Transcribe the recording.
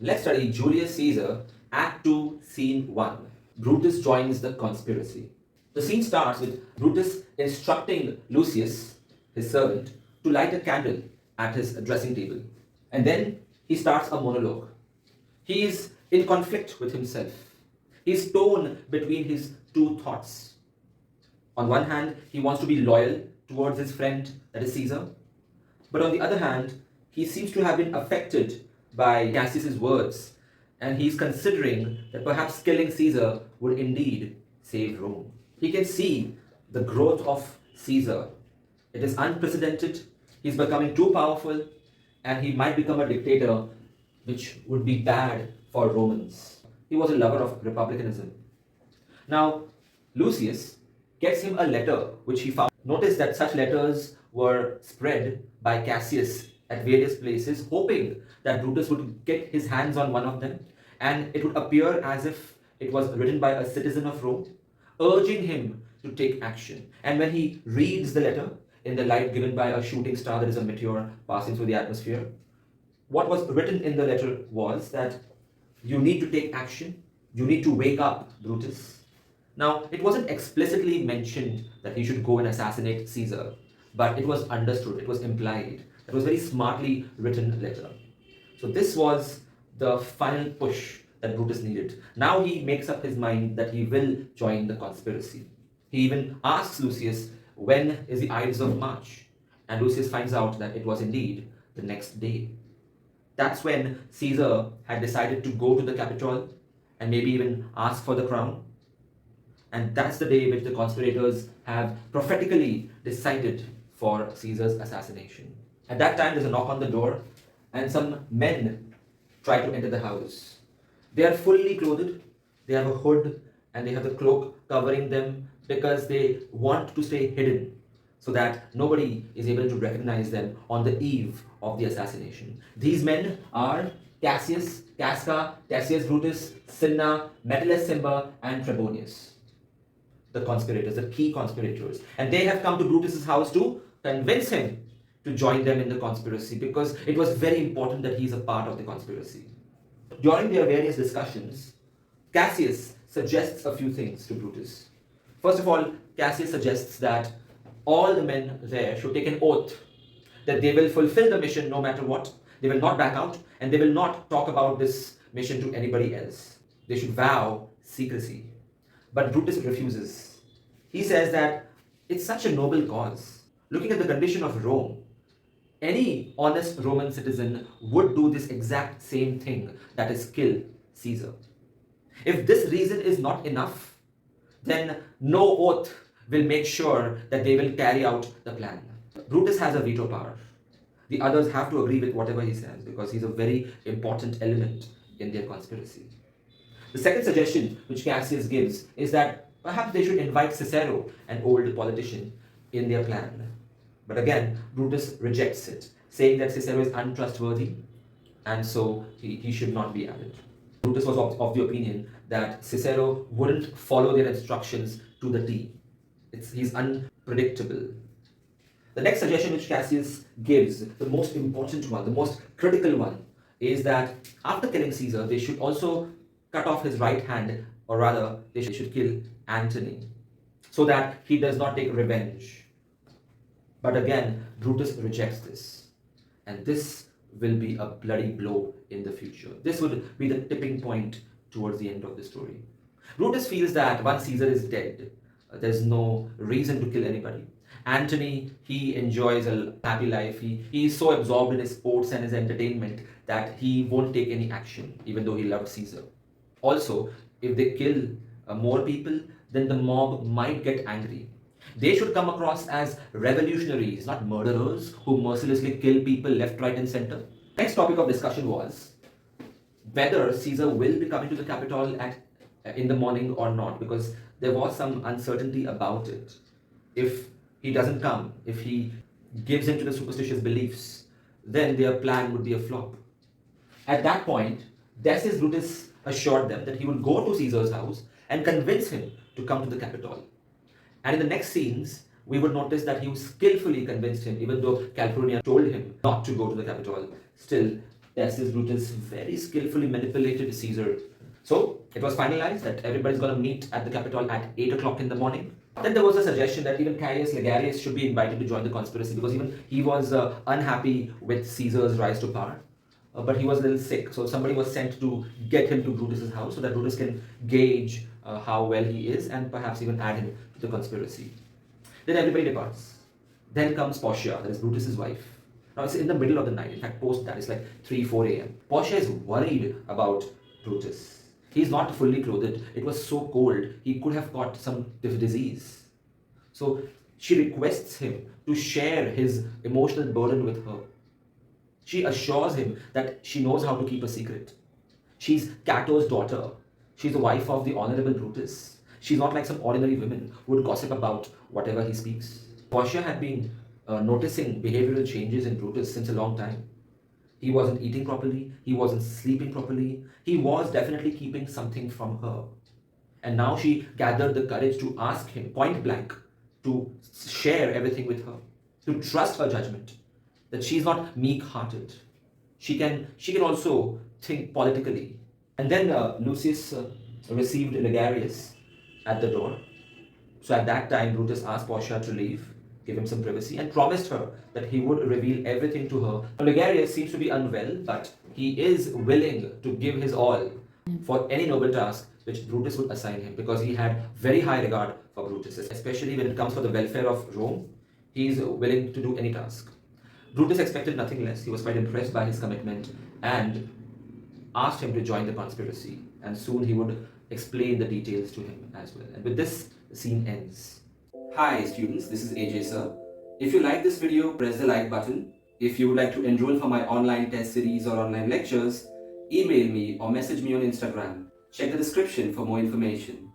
Let's study Julius Caesar, Act 2, Scene 1. Brutus joins the conspiracy. The scene starts with Brutus instructing Lucius, his servant, to light a candle at his dressing table. And then he starts a monologue. He is in conflict with himself. He is torn between his two thoughts. On one hand, he wants to be loyal towards his friend, that is Caesar. But on the other hand, he seems to have been affected by Cassius's words, and he's considering that perhaps killing Caesar would indeed save Rome. He can see the growth of Caesar. It is unprecedented. He's becoming too powerful, and he might become a dictator, which would be bad for Romans. He was a lover of republicanism. Now, Lucius gets him a letter which he found. Notice that such letters were spread by Cassius at various places, hoping that Brutus would get his hands on one of them, and it would appear as if it was written by a citizen of Rome, urging him to take action. And when he reads the letter in the light given by a shooting star, that is a meteor passing through the atmosphere, what was written in the letter was that you need to take action, you need to wake up, Brutus. Now, it wasn't explicitly mentioned that he should go and assassinate Caesar, but it was understood, it was implied. It was a very smartly written letter. So this was the final push that Brutus needed. Now he makes up his mind that he will join the conspiracy. He even asks Lucius, when is the Ides of March? And Lucius finds out that it was indeed the next day. That's when Caesar had decided to go to the Capitol and maybe even ask for the crown. And that's the day which the conspirators have prophetically decided for Caesar's assassination. At that time, there's a knock on the door, and some men try to enter the house. They are fully clothed, they have a hood, and they have the cloak covering them because they want to stay hidden so that nobody is able to recognize them on the eve of the assassination. These men are Cassius, Casca, Cassius Brutus, Cinna, Metellus Cimber, and Trebonius. The conspirators, the key conspirators. And they have come to Brutus's house to convince him to join them in the conspiracy because it was very important that he's a part of the conspiracy. During their various discussions, Cassius suggests a few things to Brutus. First of all, Cassius suggests that all the men there should take an oath that they will fulfill the mission no matter what. They will not back out, and they will not talk about this mission to anybody else. They should vow secrecy. But Brutus refuses. He says that it's such a noble cause. Looking at the condition of Rome, any honest Roman citizen would do this exact same thing, that is, kill Caesar. If this reason is not enough, then no oath will make sure that they will carry out the plan. Brutus has a veto power. The others have to agree with whatever he says because he's a very important element in their conspiracy. The second suggestion which Cassius gives is that perhaps they should invite Cicero, an old politician, in their plan. But again, Brutus rejects it, saying that Cicero is untrustworthy and so he should not be added. Brutus was of the opinion that Cicero wouldn't follow their instructions to the T. He's unpredictable. The next suggestion which Cassius gives, the most important one, the most critical one, is that after killing Caesar, they should also cut off his right hand, or rather, they should kill Antony, so that he does not take revenge. But again, Brutus rejects this, and this will be a bloody blow in the future. This would be the tipping point towards the end of the story. Brutus feels that once Caesar is dead, there's no reason to kill anybody. Antony, he enjoys a happy life. He is so absorbed in his sports and his entertainment that he won't take any action, even though he loved Caesar. Also, if they kill more people, then the mob might get angry. They should come across as revolutionaries, not murderers who mercilessly kill people left, right, and center. Next topic of discussion was whether Caesar will be coming to the Capitol in the morning or not, because there was some uncertainty about it. If he doesn't come, if he gives in to the superstitious beliefs, then their plan would be a flop. At that point, Decius Brutus assured them that he would go to Caesar's house and convince him to come to the Capitol. And in the next scenes, we would notice that he skillfully convinced him, even though Calpurnia told him not to go to the Capitol. Still, Decius Brutus very skillfully manipulated Caesar. So it was finalized that everybody's going to meet at the Capitol at 8 o'clock in the morning. Then there was a suggestion that even Caius Ligarius should be invited to join the conspiracy because even he was unhappy with Caesar's rise to power. But he was a little sick, so somebody was sent to get him to Brutus's house so that Brutus can gauge how well he is and perhaps even add him to the conspiracy. Then everybody departs. Then comes Portia, that is Brutus's wife. Now it's in the middle of the night. In fact, post that, it's like 3, 4 a.m. Portia is worried about Brutus. He's not fully clothed. It was so cold, he could have caught some disease. So she requests him to share his emotional burden with her. She assures him that she knows how to keep a secret. She's Cato's daughter. She's the wife of the honorable Brutus. She's not like some ordinary woman who would gossip about whatever he speaks. Portia had been noticing behavioral changes in Brutus since a long time. He wasn't eating properly, he wasn't sleeping properly, he was definitely keeping something from her. And now she gathered the courage to ask him point blank to share everything with her, to trust her judgment, that she's not meek-hearted. She can also think politically. And then Lucius received Ligarius at the door. So at that time, Brutus asked Portia to leave, give him some privacy, and promised her that he would reveal everything to her. Now, Ligarius seems to be unwell, but he is willing to give his all for any noble task which Brutus would assign him, because he had very high regard for Brutus, especially when it comes for the welfare of Rome. He is willing to do any task. Brutus expected nothing less. He was quite impressed by his commitment and asked him to join the conspiracy, and soon he would explain the details to him as well. And with this, the scene ends. Hi students, this is AJ sir. If you like this video, press the like button. If you would like to enroll for my online test series or online lectures, email me or message me on Instagram. Check the description for more information.